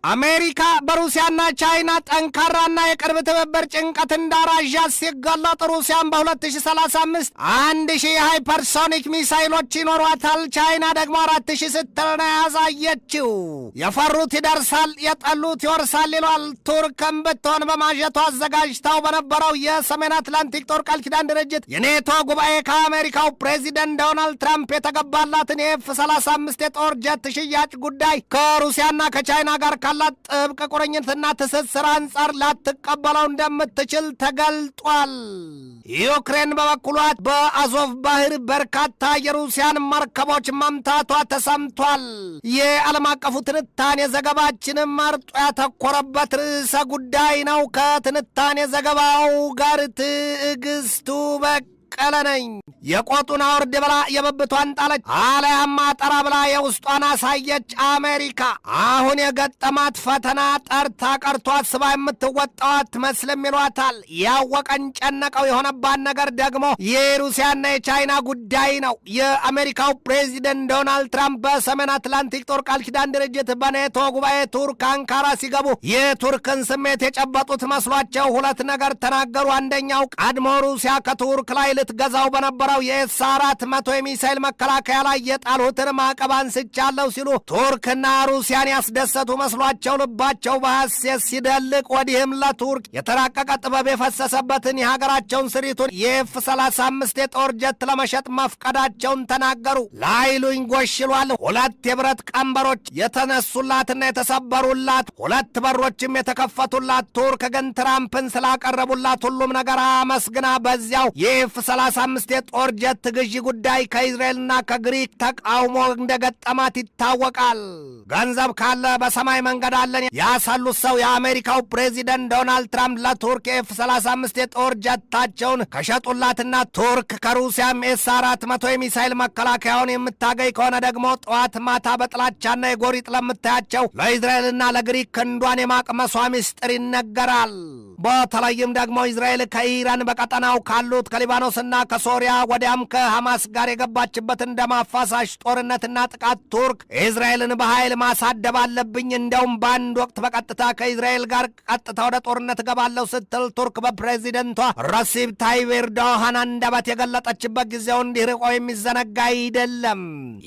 አሜሪካ በሩሲያና ቻይና ጠንካራና የቅርብ ትብብር ጭንቀት እንዳራዣ ሲገለጥ ሩሲያን በ2035 1000 ሃይፐርሶኒክ ሚሳይሎች ይኖሯታል። ቻይና ደግሞ 4000 ስትል ነው ያሳየችው። የፈሩት ይደርሳል፣ የጠሉት ይወርሳል ይሏል። ቱርክም ብትሆን በማጀቷ አዘጋጅታው በነበረው የሰሜን አትላንቲክ ጦር ቃል ኪዳን ድርጅት የኔቶ ጉባኤ ከአሜሪካው ፕሬዚደንት ዶናልድ ትራምፕ የተገባላትን የኤፍ-35 የጦር ጀት ሽያጭ ጉዳይ ከሩሲያና ከቻይና ጋር ካላት ጥብቅ ቁርኝትና ትስስር አንጻር ላትቀበለው እንደምትችል ተገልጧል። ዩክሬን በበኩሏ በአዞቭ ባህር በርካታ የሩሲያን መርከቦች መምታቷ ተሰምቷል። የዓለም አቀፉ ትንታኔ ዘገባችንም መርጦ ያተኮረበት ርዕሰ ጉዳይ ነው። ከትንታኔ ዘገባው ጋር ትዕግስቱ በቀለ ነኝ። የቆጡን አውርድ ብላ የብብቷን ጣለች፣ አለያማ ጠራ ብላ የውስጧን አሳየች። አሜሪካ አሁን የገጠማት ፈተና ጠርታ ቀርቷት ስባ የምትወጣው አትመስልም ይሏታል። ያወቀን ጨነቀው የሆነባት ነገር ደግሞ የሩሲያና የቻይና ጉዳይ ነው። የአሜሪካው ፕሬዚደንት ዶናልድ ትራምፕ በሰሜን አትላንቲክ ጦር ቃል ኪዳን ድርጅት በኔቶ ጉባኤ ቱርክ አንካራ ሲገቡ የቱርክን ስሜት የጨበጡት መስሏቸው ሁለት ነገር ተናገሩ። አንደኛው ቀድሞ ሩሲያ ከቱርክ ላይ ልትገዛው በነበረው የኤስ-400 የሚሳይል መከላከያ ላይ የጣሉትን ማዕቀብ አንስቻለሁ ሲሉ ቱርክና ሩሲያን ያስደሰቱ መስሏቸው ልባቸው በሐሴት ሲደልቅ፣ ወዲህም ለቱርክ የተራቀቀ ጥበብ የፈሰሰበትን የሀገራቸውን ስሪቱን የኤፍ-35 የጦር ጀት ለመሸጥ መፍቀዳቸውን ተናገሩ። ላይሉኝ ጎሽሏል። ሁለት የብረት ቀንበሮች የተነሱላትና የተሰበሩላት፣ ሁለት በሮችም የተከፈቱላት ቱርክ ግን ትራምፕን ስላቀረቡላት ሁሉም ነገር አመስግና በዚያው የኤፍ-35 የጦር ጀት ግዢ ጉዳይ ከእስራኤልና ከግሪክ ተቃውሞ እንደገጠማት ይታወቃል። ገንዘብ ካለ በሰማይ መንገድ አለን ያሳሉት ሰው የአሜሪካው ፕሬዚደንት ዶናልድ ትራምፕ ለቱርክ የኤፍ-35 የጦር ጀታቸውን ከሸጡላትና ቱርክ ከሩሲያም ኤስ-400 የሚሳይል መከላከያውን የምታገኝ ከሆነ ደግሞ ጠዋት ማታ በጥላቻና የጎሪጥ ለምታያቸው ለእስራኤልና ለግሪክ ክንዷን የማቅመሷ ምስጢር ይነገራል። በተለይም ደግሞ እስራኤል ከኢራን በቀጠናው ካሉት ከሊባኖስና ከሶሪያ ወዲያም ከሐማስ ጋር የገባችበትን ደም አፋሳሽ ጦርነትና ጥቃት ቱርክ እስራኤልን በኃይል ማሳደብ አለብኝ፣ እንደውም በአንድ ወቅት በቀጥታ ከእስራኤል ጋር ቀጥታ ወደ ጦርነት ገባለሁ ስትል ቱርክ በፕሬዚደንቷ ረሲብ ታይብ ኤርዶሃን አንደበት የገለጠችበት ጊዜው እንዲህ ርቆ የሚዘነጋ አይደለም።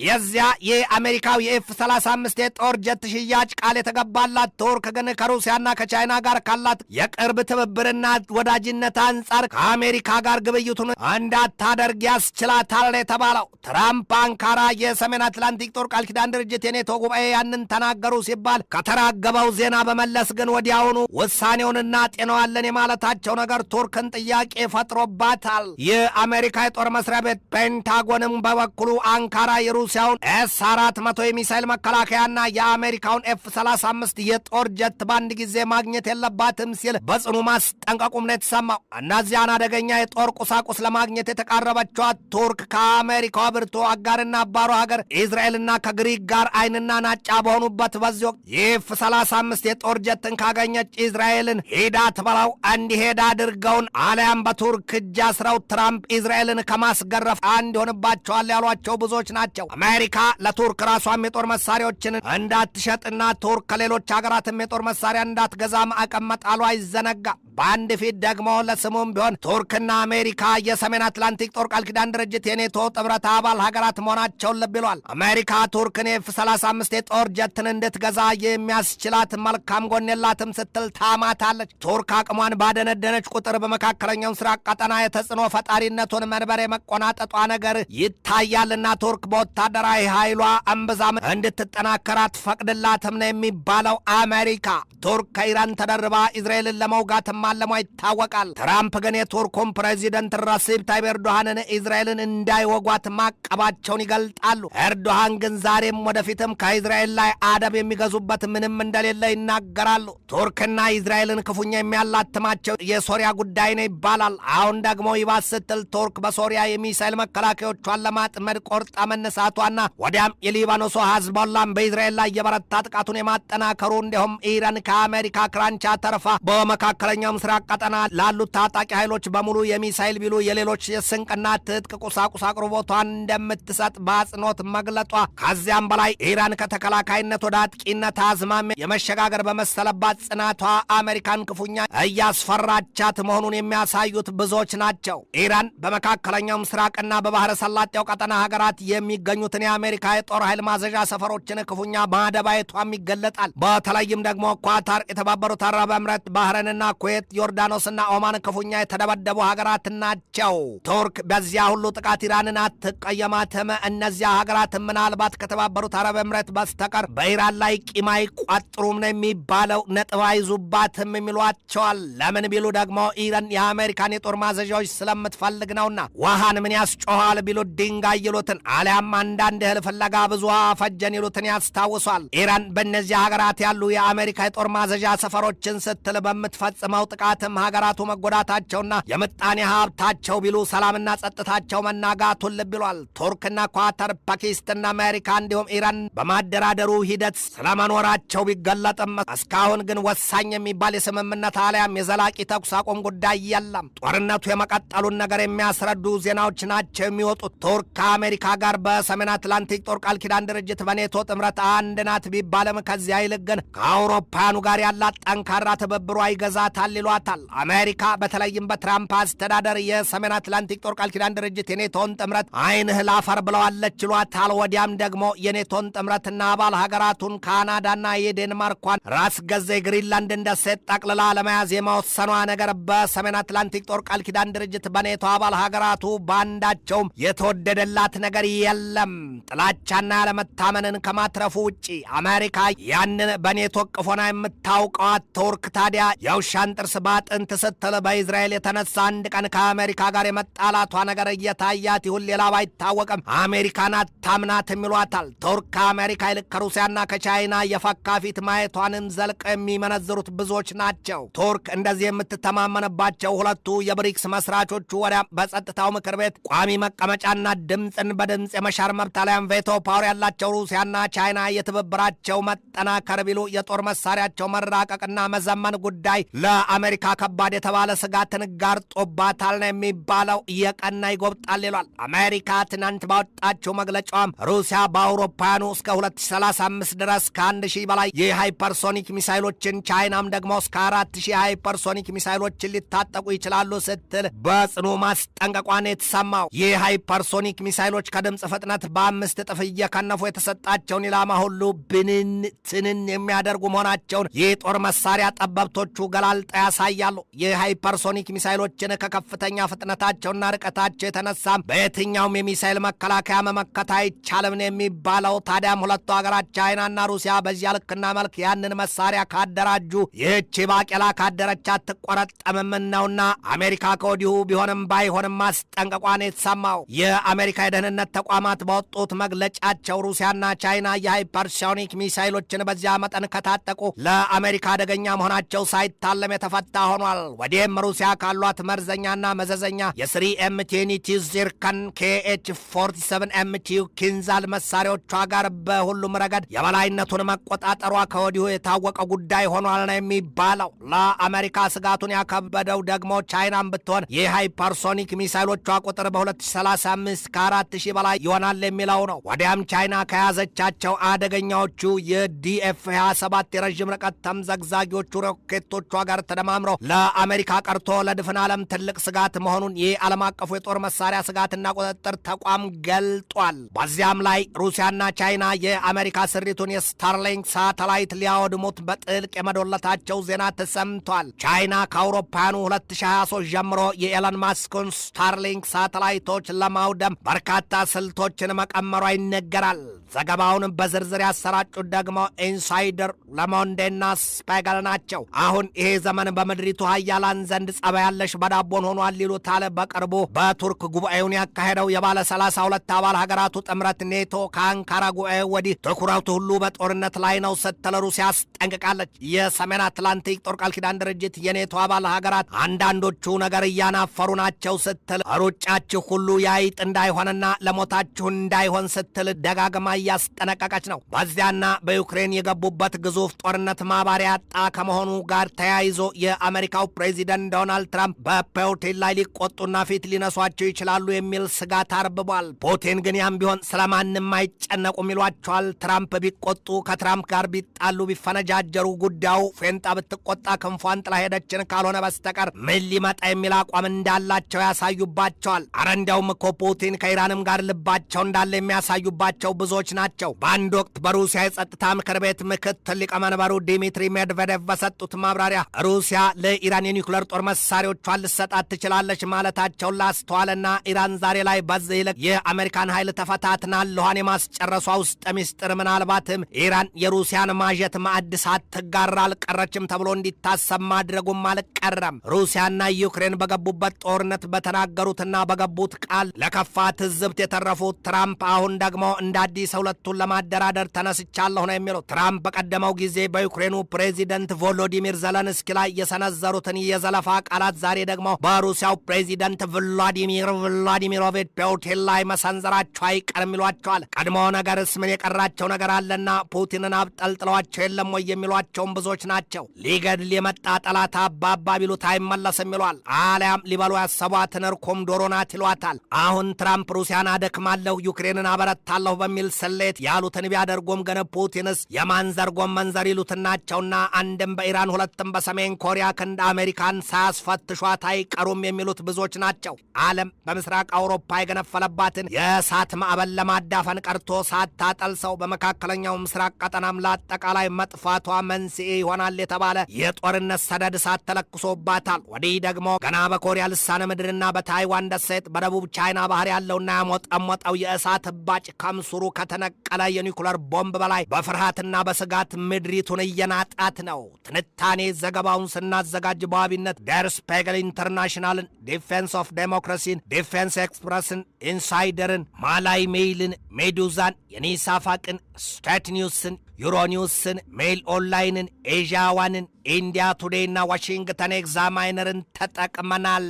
የዚያ የአሜሪካው የኤፍ-35 የጦር ጀት ሽያጭ ቃል የተገባላት ቱርክ ግን ከሩሲያና ከቻይና ጋር ካላት የቅርብ ትብብርና ወዳጅነት አንጻር ከአሜሪካ ጋር ግብይቱን እንዳታደርግ ያስችላታል የተባለው። ትራምፕ አንካራ የሰሜን አትላንቲክ ጦር ቃል ኪዳን ድርጅት የኔቶ ጉባኤ ያንን ተናገሩ ሲባል ከተራገበው ዜና በመለስ ግን ወዲያውኑ ውሳኔውን እናጤነዋለን የማለታቸው ነገር ቱርክን ጥያቄ ፈጥሮባታል። የአሜሪካ የጦር መስሪያ ቤት ፔንታጎንም በበኩሉ አንካራ የሩሲያውን ኤስ-400 የሚሳይል መከላከያና የአሜሪካውን ኤፍ-35 የጦር ጀት በአንድ ጊዜ ማግኘት የለባትም ሲል በጽኑ ማስጠንቀቁም ነው የተሰማው። እነዚያን አደገኛ የጦር ቁሳቁስ ለማግኘት የተቃረበችው ቱርክ ከአሜሪካዋ ብርቱ አጋርና አባሯ ሀገር እስራኤልና ከግሪክ ጋር አይንና ናጫ በሆኑበት በዚህ ወቅት የኤፍ-35 የጦር ጀትን ካገኘች እስራኤልን ሄዳ ትበላው እንዲሄድ አድርገውን አሊያም በቱርክ እጅ አስረው ትራምፕ እስራኤልን ከማስገረፍ አንድ ይሆንባቸዋል ያሏቸው ብዙዎች ናቸው። አሜሪካ ለቱርክ ራሷም የጦር መሳሪያዎችን እንዳትሸጥና ቱርክ ከሌሎች ሀገራትም የጦር መሳሪያ እንዳትገዛ ማዕቀብ መጣሏ አይዘነጋ። በአንድ ፊት ደግሞ ለስሙም ቢሆን ቱርክና አሜሪካ የሰሜን አትላንቲክ ጦር ቃል ኪዳን ድርጅት የኔቶ ጥምረት አባል ሀገራት መሆናቸውን ልብ ይሏል። አሜሪካ ቱርክን ኤፍ-35 የጦር ጀትን እንድትገዛ የሚያስችላት መልካም ጎን የላትም ስትል ታማታለች። ቱርክ አቅሟን ባደነደነች ቁጥር በመካከለኛው ምስራቅ ቀጠና የተጽዕኖ ፈጣሪነቱን መንበር የመቆናጠጧ ነገር ይታያልና ቱርክ በወታደራዊ ኃይሏ እምብዛም እንድትጠናከር አትፈቅድላትም ነው የሚባለው። አሜሪካ ቱርክ ከኢራን ተደርባ እስራኤልን ለመውጋት ማለሟ ይታወቃል። ትራምፕ ግን የቱርኩን ፕሬዚደንት ረሲብ ታይብ ኤርዶሃንን እስራኤልን እንዳይወጓት ማቀባቸውን ይገልጣሉ። ኤርዶሃን ግን ዛሬም ወደፊትም ከእስራኤል ላይ አደብ የሚገዙበት ምንም እንደሌለ ይናገራሉ። ቱርክና እስራኤልን ክፉኛ የሚያላትማቸው የሶሪያ ጉዳይ ነው ይባላል። አሁን ደግሞ ይባስ ስትል ቱርክ በሶሪያ የሚሳይል መከላከያዎቿን ለማጥመድ ቆርጣ መነሳቷና ወዲያም የሊባኖሱ ሂዝቦላን በእስራኤል ላይ የበረታ ጥቃቱን የማጠናከሩ እንዲሁም ኢራን ከአሜሪካ ክራንቻ ተርፋ በመካከለኛው ምስራቅ ቀጠና ላሉት ታጣቂ ኃይሎች በሙሉ የሚሳኤል ቢሉ የሌሎች የስንቅና ትጥቅ ቁሳቁስ አቅርቦቷን እንደምትሰጥ በአጽንኦት መግለጧ ከዚያም በላይ ኢራን ከተከላካይነት ወደ አጥቂነት አዝማሚያ የመሸጋገር በመሰለባት ጽናቷ አሜሪካን ክፉኛ እያስፈራቻት መሆኑን የሚያሳዩት ብዙዎች ናቸው። ኢራን በመካከለኛው ምስራቅና በባህረ ሰላጤው ቀጠና ሀገራት የሚገኙትን የአሜሪካ የጦር ኃይል ማዘዣ ሰፈሮችን ክፉኛ ማደባየቷም ይገለጣል። በተለይም ደግሞ ኳታር፣ የተባበሩት አረብ ኤምሬት፣ ባህረንና ኩዌት፣ ዮርዳኖስና ኦማን ክፉኛ የተደበደቡ ሀገራት ናቸው። ቱርክ በዚያ ሁሉ ጥቃት ኢራንን አትቀየማትም። እነዚያ ሀገራት ምናልባት ከተባበሩት አረብ ኤምሬት በስተቀር በኢራን ላይ ቂም አይቋጥሩም ነው የሚባለው። ነጥብ አይዙባትም የሚሏቸዋል። ለምን ቢሉ ደግሞ ኢራን የአሜሪካን የጦር ማዘዣዎች ስለምትፈልግ ነውና። ውሃን ምን ያስጮኋል ቢሉት ድንጋይ ይሉትን፣ አሊያም አንዳንድ እህል ፍለጋ ብዙ ፈጀን ይሉትን ያስታውሷል። ኢራን በእነዚህ ሀገራት ያሉ የአሜሪካ የጦር ማዘዣ ሰፈሮችን ስትል በምትፈጽመው ጥቃትም ሀገራቱ መጎዳታቸውና የምጣኔ ሀብታቸው ቢሉ ሰላምና ጸጥታቸው መናጋቱን ልብ ይሏል። ቱርክና ኳታር፣ ፓኪስታንና አሜሪካ እንዲሁም ኢራን በማደራደሩ ሂደት ስለመኖራቸው ቢገለጥም እስካሁን ግን ወሳኝ የሚባል የስምምነት አሊያም የዘላቂ ተኩስ አቁም ጉዳይ የለም። ጦርነቱ የመቀጠሉን ነገር የሚያስረዱ ዜናዎች ናቸው የሚወጡት። ቱርክ ከአሜሪካ ጋር በሰሜን አትላንቲክ ጦር ቃል ኪዳን ድርጅት በኔቶ ጥምረት አንድ ናት ቢባልም ከዚያ ይልቅ ግን ከአውሮፓውያኑ ጋር ያላት ጠንካራ ትብብሯ ይገዛታል ይሏታል። አሜሪካ በተለይም በትራምፕ አስተዳደር የሰሜን አትላንቲክ ጦር ቃል ኪዳን ድርጅት የኔቶን ጥምረት አይንህ ላፈር ብለዋለች ይሏታል። ወዲያም ደግሞ የኔቶን ጥምረትና አባል ሀገራቱን ካናዳና የዴንማርኳን ራስ ገዝ ግሪንላንድን ደሴት ጠቅልላ ለመያዝ የመወሰኗ ነገር በሰሜን አትላንቲክ ጦር ቃል ኪዳን ድርጅት በኔቶ አባል ሀገራቱ ባንዳቸውም የተወደደላት ነገር የለም። ጥላቻና ያለመታመንን ከማትረፉ ውጪ አሜሪካ ያንን በኔቶ ቅፎና የምታውቀዋት ቱርክ ታዲያ የውሻን ጥርስ ባጥንት ስትል በእስራኤል የተነሳ አንድ ቀን ከአሜሪካ ጋር የመጣላቷ ነገር እየታያት ይሁን ሌላ ባይታወቅም አሜሪካን አታምናትም ይሏታል። ቱርክ ከአሜሪካ ይልቅ ከሩሲያና ከቻይና የፈካ ፊት ማየቷንም ዘልቅ የሚመነዝሩት ብዙዎች ናቸው። ቱርክ እንደዚህ የምትተማመንባቸው ሁለቱ የብሪክስ መስራቾቹ ወዲያ በጸጥታው ምክር ቤት ቋሚ መቀመጫና ድምፅን በድምፅ የመሻር መብት አሊያም ቬቶ ፓወር ያላቸው ሩሲያና ቻይና የትብብራቸው መጠናከር ቢሉ የጦር መሳሪያቸው መራቀቅና መዘመን ጉዳይ ለአሜሪካ ከባድ የተባለ ስጋትን ጋርጦባታል ነው የሚባለው። እየቀና ይጎብጣል ይሏል። አሜሪካ ትናንት ባወጣችው መግለጫዋም ሩሲያ በአውሮፓውያኑ እስከ 2035 ድረስ ከ1000 በላይ የሃይፐርሶኒክ ሚሳይሎችን ቻይናም ደግሞ እስከ 4000 ሃይፐርሶኒክ ሚሳይሎችን ሊታጠቁ ይችላሉ ስትል በጽኑ ማስጠንቀቋን የተሰማው። የሃይፐርሶኒክ ሚሳይሎች ከድምፅ ፍጥነት በ5 እጥፍ እየከነፉ የተሰጣቸውን ኢላማ ሁሉ ብንን ትንን የሚያደርጉ መሆናቸውን የጦር መሳሪያ ጠበብቶቹ ገላልጣ ያሳያሉ። የሃይፐርሶኒክ ሚሳይሎችን ከከፍተኛ ፍጥነታቸውና ርቀታቸው የተነሳም በየትኛውም የሚሳይል መከላከያ መመከት አይቻልም ነው የሚባለው። ታዲያም ሁለቱ ሀገራት ቻይናና ሩሲያ በዚያ ልክና መልክ ያንን መሳሪያ ካደራጁ ይህቺ ባቄላ ካደረች አትቆረጠምም ነውና አሜሪካ ከወዲሁ ቢሆንም ባይሆንም ማስጠንቀቋን የተሰማው። የአሜሪካ የደህንነት ተቋማት በወጡት መግለጫቸው ሩሲያና ቻይና የሃይፐርሶኒክ ሚሳይሎችን በዚያ መጠን ከታጠቁ ለአሜሪካ አደገኛ መሆናቸው ሳይታለም የተፈታ ሆኗል። ወዲህም ሩሲያ ካሏት መርዘኛና መዘዘኛ የ3MT ዚርከን KH-47MT ኪንዛል መሳሪያዎቿ ጋር በሁሉም ረገድ የበላይነቱን መቆጣጠሯ ከወዲሁ የታወቀ ጉዳይ ሆኗል ነው የሚባለው። ለአሜሪካ ስጋቱን ያከበደው ደግሞ ቻይናም ብትሆን የሃይፐርሶኒክ ሚሳይሎቿ ቁጥር በ2035 ከ4000 በላይ ይሆናል የሚለው ነው። ወዲያም ቻይና ከያዘቻቸው አደገኛዎቹ የDF-27 የረዥም ርቀት ተምዘግዛጊዎቹ ሮኬቶቿ ጋር ተደማምረው ለአሜሪካ ቀርቶ ለድፍን ዓለም ትልቅ ስጋት መሆኑን የዓለም አቀፉ የጦር መሳሪያ ስጋትና ቁጥጥር ተቋም ገልጧል። በዚያም ላይ ሩሲያና ቻይና የአሜሪካ ስሪቱን የስታርሊንክ ሳተላይት ሊያወድሙት በጥልቅ የመዶለታቸው ዜና ተሰምቷል። ቻይና ከአውሮፓውያኑ 2023 ጀምሮ የኤለን ማስክን ስታርሊንክ ሳተላይቶች ለማውደም በርካታ ስልቶችን መቀመሯ ይነገራል። ዘገባውን በዝርዝር ያሰራጩት ደግሞ ኢንሳይደር፣ ለሞንዴና ስፔገል ናቸው። አሁን ይሄ ዘመን በምድሪቱ ሀያላን ዘንድ ጸባይ ያለሽ በዳቦን ሆኗል ይሉታል። በቅርቡ በቱርክ ጉባኤውን ያካሄደው የባለ 32 አባል ሀገራቱ ጥምረት ኔቶ ከአንካራ ጉባኤ ወዲህ ትኩረቱ ሁሉ በጦርነት ላይ ነው ስትል ሩሲያ አስጠንቅቃለች። የሰሜን አትላንቲክ ጦር ቃል ኪዳን ድርጅት የኔቶ አባል ሀገራት አንዳንዶቹ ነገር እያናፈሩ ናቸው ስትል ሩጫችሁ ሁሉ ያይጥ እንዳይሆንና ለሞታችሁ እንዳይሆን ስትል ደጋግማ እያስጠነቀቀች ነው። በዚያና በዩክሬን የገቡበት ግዙፍ ጦርነት ማባሪያ ያጣ ከመሆኑ ጋር ተያይዞ የአሜሪካው ፕሬዚደንት ዶናልድ ትራምፕ በፑቲን ላይ ሊቆጡና ፊት ሊነሷቸው ይችላሉ የሚል ስጋት አርብቧል። ፑቲን ግን ያም ቢሆን ስለማንም አይጨነቁም ይሏቸዋል። ትራምፕ ቢቆጡ ከትራምፕ ጋር ቢጣሉ ቢፈነጃጀሩ ጉዳዩ ፌንጣ ብትቆጣ ክንፏን ጥላ ሄደችን ካልሆነ በስተቀር ምን ሊመጣ የሚል አቋም እንዳላቸው ያሳዩባቸዋል። አረ እንዲያውም እኮ ፑቲን ከኢራንም ጋር ልባቸው እንዳለ የሚያሳዩባቸው ብዙዎች ናቸው። በአንድ ወቅት በሩሲያ የጸጥታ ምክር ቤት ምክትል ሊቀመንበሩ ዲሚትሪ ሜድቬዴቭ በሰጡት ማብራሪያ ሩሲያ ለኢራን የኒውክሌር ጦር መሳሪያዎቿን ልሰጣት ትችላለች ማለታቸውን ላስተዋልና ኢራን ዛሬ ላይ በዚህ ይልቅ የአሜሪካን ኃይል ተፈታትና ለኋን የማስጨረሷ ውስጥ ሚስጥር ምናልባትም ኢራን የሩሲያን ማጀት ማዕድ ሳትጋራ አልቀረችም ተብሎ እንዲታሰብ ማድረጉም አልቀረም። ሩሲያና ዩክሬን በገቡበት ጦርነት በተናገሩትና በገቡት ቃል ለከፋ ትዝብት የተረፉት ትራምፕ አሁን ደግሞ እንደ አዲስ ሁለቱን ለማደራደር ተነስቻለሁ ነው የሚሉት። ትራምፕ በቀደመው ጊዜ በዩክሬኑ ፕሬዚደንት ቮሎዲሚር ዘለንስኪ ላይ የሰነዘሩትን የዘለፋ ቃላት ዛሬ ደግሞ በሩሲያው ፕሬዚደንት ቭላዲሚሮቪች ፑቲን ላይ መሰንዘራቸው አይቀርም ይሏቸዋል። ቀድሞ ነገርስ ምን የቀራቸው ነገር አለና ፑቲንን አብጠልጥለዋቸው የለም ወይ የሚሏቸውም ብዙዎች ናቸው። ሊገድል የመጣ ጠላት አባባ ቢሉት አይመለስም ይሏል። አሊያም ሊበሉ ያሰቧትን እርኮም ዶሮ ናት ይሏታል። አሁን ትራምፕ ሩሲያን አደክማለሁ ዩክሬንን አበረታለሁ በሚል ስሌት ያሉትን ቢያደርጉም ግን ፑቲንስ የማንዘርጎም መንዘር ይሉትናቸውና አንድም በኢራን ሁለትም በሰሜን ኮሪያ ክንድ አሜሪካን ሳያስፈትሿት አይቀሩም የሚሉት ብዙዎች ናቸው። ዓለም በምስራቅ አውሮፓ የገነፈለባትን የእሳት ማዕበል ለማዳፈን ቀርቶ ሳታጠልሰው በመካከለኛው ምስራቅ ቀጠናም ለአጠቃላይ መጥፋቷ መንስኤ ይሆናል የተባለ የጦርነት ሰደድ እሳት ተለክሶባታል። ወዲህ ደግሞ ገና በኮሪያ ልሳነ ምድርና በታይዋን ደሴት በደቡብ ቻይና ባህር ያለውና ያሞጠሞጠው የእሳት እባጭ ከምስሩ ከተነቀለ የኒውክሌር ቦምብ በላይ በፍርሃትና በስጋት ምድሪቱን እየናጣት ነው። ትንታኔ ዘገባውን ስናዘጋጅ በዋቢነት ደር ስፔግል ኢንተርናሽናልን፣ ዲፌንስ ኦፍ ዴሞክራሲን፣ ዲፌንስ ኤክስፕረስን፣ ኢንሳይደርን፣ ማላይ ሜይልን፣ ሜዱዛን፣ የኒሳፋቅን፣ ስቴት ኒውስን፣ ዩሮኒውስን፣ ሜይል ኦንላይንን፣ ኤዥያ ዋንን፣ ኢንዲያ ቱዴይና ዋሽንግተን ኤግዛማይነርን ተጠቅመናል።